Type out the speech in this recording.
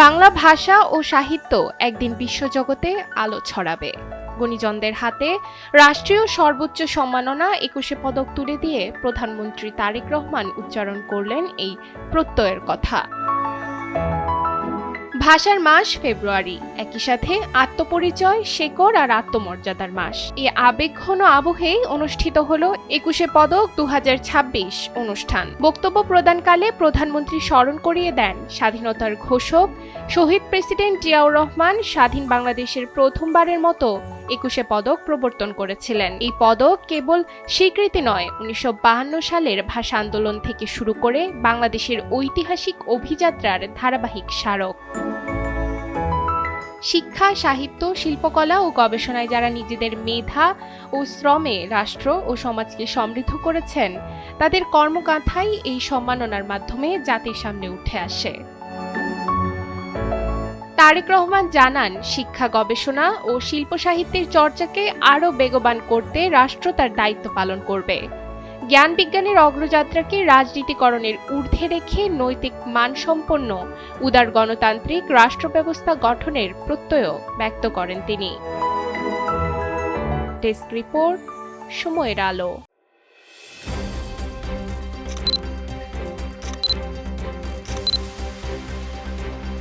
বাংলা ভাষা ও সাহিত্য একদিন বিশ্বজগতে আলো ছড়াবে। গুণীজনদের হাতে রাষ্ট্রীয় সর্বোচ্চ সম্মাননা ২১শে পদক তুলে দিয়ে প্রধানমন্ত্রী তারেক রহমান উচ্চারণ করলেন এই প্রত্যয়ের কথা। ভাষার মাস ফেব্রুয়ারি, একই সাথে আত্মপরিচয়, শেকড় আর আত্মমর্যাদার মাস। এই আবেগঘন আবহেই অনুষ্ঠিত হলো ২১শে পদক ২০২৬ অনুষ্ঠান। বক্তব্য প্রদানকালে প্রধানমন্ত্রী স্মরণ করিয়ে দেন স্বাধীনতার ঘোষক শহীদ প্রেসিডেন্ট জিয়াউর রহমান স্বাধীন বাংলাদেশের প্রথমবারের মতো ২১শে পদক প্রবর্তন করেছিলেন। এই পদক কেবল স্বীকৃতি নয়, ১৯৫২ সালের ভাষা আন্দোলন থেকে শুরু করে বাংলাদেশের ঐতিহাসিক অভিযাত্রার ধারাবাহিক স্মারক। শিক্ষা, সাহিত্য, শিল্পকলা ও গবেষণায় যারা নিজেদের মেধা ও শ্রমে রাষ্ট্র ও সমাজকে সমৃদ্ধ করেছেন, তাদের কর্মগাথাই এই সম্মাননার মাধ্যমে জাতির সামনে উঠে আসে। তারেক রহমান জানান, শিক্ষা, গবেষণা ও শিল্প সাহিত্যের চর্চাকে আরও বেগবান করতে রাষ্ট্র তার দায়িত্ব পালন করবে। জ্ঞান বিজ্ঞানের অগ্রযাত্রাকে রাজনীতিকরণের ঊর্ধ্বে রেখে নৈতিক মানসম্পন্ন উদার গণতান্ত্রিক রাষ্ট্র ব্যবস্থা গঠনের প্রত্যয় ব্যক্ত করেন তিনি। ডেস্ক রিপোর্ট, সময়ের আলো।